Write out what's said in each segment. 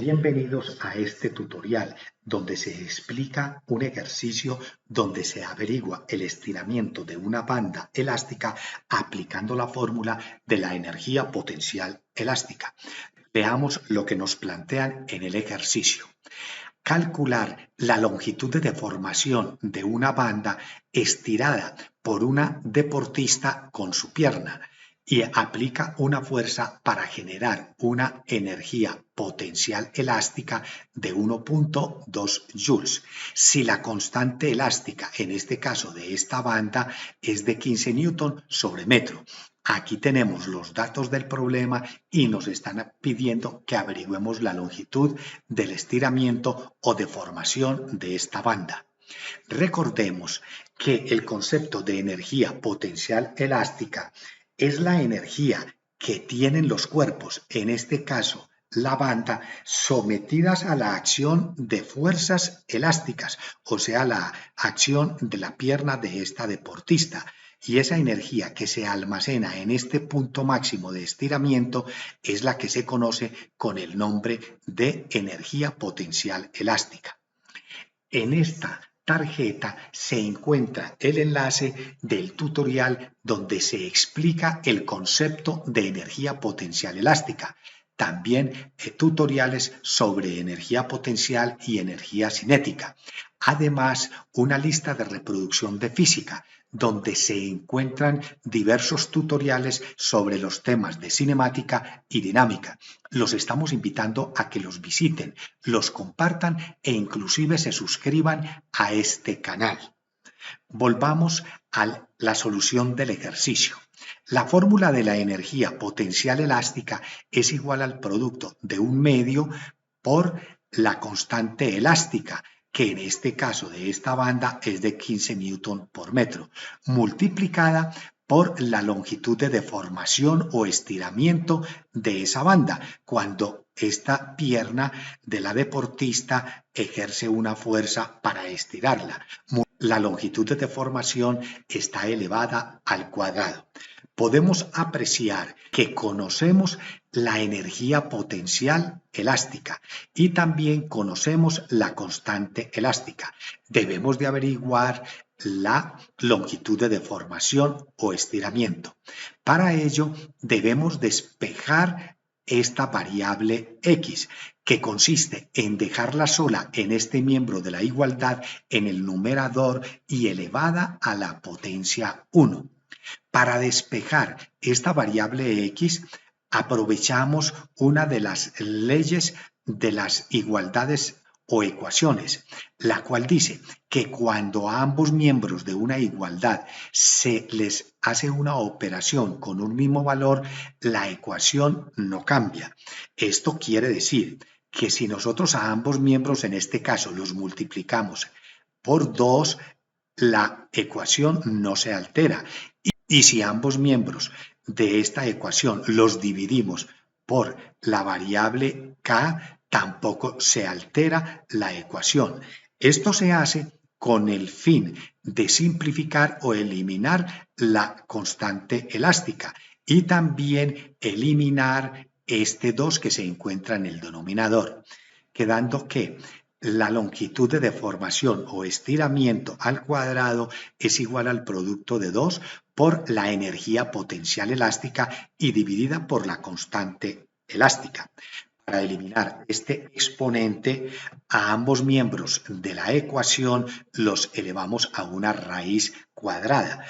Bienvenidos a este tutorial donde se explica un ejercicio donde se averigua el estiramiento de una banda elástica aplicando la fórmula de la energía potencial elástica. Veamos lo que nos plantean en el ejercicio. Calcular la longitud de deformación de una banda estirada por una deportista con su pierna y aplica una fuerza para generar una energía potencial elástica de 1.2 joules. Si la constante elástica, en este caso de esta banda, es de 15 newton sobre metro. Aquí tenemos los datos del problema y nos están pidiendo que averigüemos la longitud del estiramiento o deformación de esta banda. Recordemos que el concepto de energía potencial elástica es la energía que tienen los cuerpos, en este caso la banda, sometidas a la acción de fuerzas elásticas, o sea, la acción de la pierna de esta deportista. Y esa energía que se almacena en este punto máximo de estiramiento es la que se conoce con el nombre de energía potencial elástica. En esta tarjeta se encuentra el enlace del tutorial donde se explica el concepto de energía potencial elástica. También tutoriales sobre energía potencial y energía cinética. Además, una lista de reproducción de física, donde se encuentran diversos tutoriales sobre los temas de cinemática y dinámica. Los estamos invitando a que los visiten, los compartan e inclusive se suscriban a este canal. Volvamos a la solución del ejercicio. La fórmula de la energía potencial elástica es igual al producto de un medio por la constante elástica, que en este caso de esta banda es de 15 newton por metro, multiplicada por la longitud de deformación o estiramiento de esa banda, cuando esta pierna de la deportista ejerce una fuerza para estirarla. La longitud de deformación está elevada al cuadrado. Podemos apreciar que conocemos la energía potencial elástica y también conocemos la constante elástica. Debemos de averiguar la longitud de deformación o estiramiento. Para ello debemos despejar esta variable X, que consiste en dejarla sola en este miembro de la igualdad en el numerador y elevada a la potencia 1. Para despejar esta variable X, aprovechamos una de las leyes de las igualdades o ecuaciones, la cual dice que cuando a ambos miembros de una igualdad se les hace una operación con un mismo valor, la ecuación no cambia. Esto quiere decir que si nosotros a ambos miembros, en este caso, los multiplicamos por 2, la ecuación no se altera. Y si ambos miembros de esta ecuación los dividimos por la variable k, tampoco se altera la ecuación. Esto se hace con el fin de simplificar o eliminar la constante elástica y también eliminar este 2 que se encuentra en el denominador, quedando que la longitud de deformación o estiramiento al cuadrado es igual al producto de 2 por la energía potencial elástica y dividida por la constante elástica. Para eliminar este exponente, a ambos miembros de la ecuación los elevamos a una raíz cuadrada.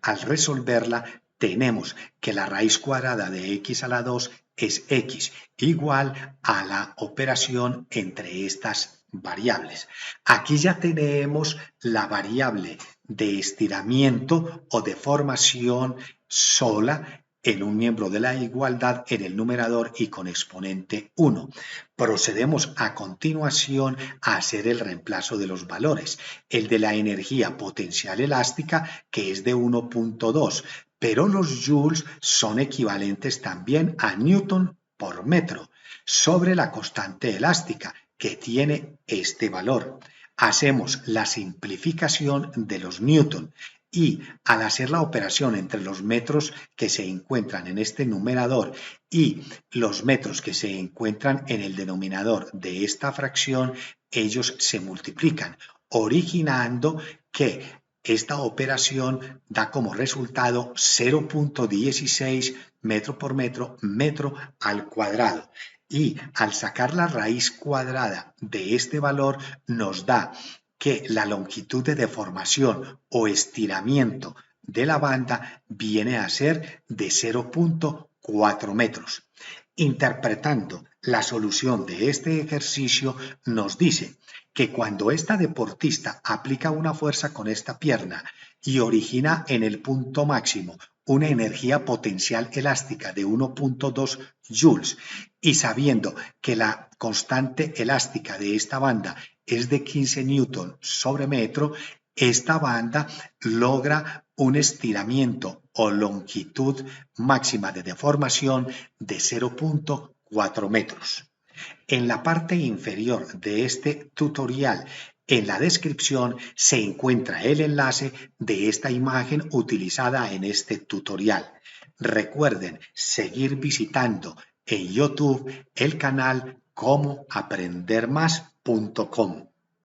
Al resolverla, tenemos que la raíz cuadrada de x a la 2 es x, igual a la operación entre estas variables. Aquí ya tenemos la variable de estiramiento o deformación sola en un miembro de la igualdad en el numerador y con exponente 1. Procedemos a continuación a hacer el reemplazo de los valores. El de la energía potencial elástica, que es de 1.2, pero los joules son equivalentes también a newton por metro, sobre la constante elástica, que tiene este valor. Hacemos la simplificación de los newton. Y al hacer la operación entre los metros que se encuentran en este numerador y los metros que se encuentran en el denominador de esta fracción, ellos se multiplican, originando que esta operación da como resultado 0.16 metro por metro al cuadrado. Y al sacar la raíz cuadrada de este valor nos da que la longitud de deformación o estiramiento de la banda viene a ser de 0.4 metros. Interpretando la solución de este ejercicio nos dice que cuando esta deportista aplica una fuerza con esta pierna y origina en el punto máximo una energía potencial elástica de 1.2 joules y sabiendo que la constante elástica de esta banda es de 15 newton sobre metro, esta banda logra un estiramiento o longitud máxima de deformación de 0.4 metros. En la parte inferior de este tutorial, en la descripción, se encuentra el enlace de esta imagen utilizada en este tutorial. Recuerden seguir visitando en YouTube el canal comoaprendermas.com.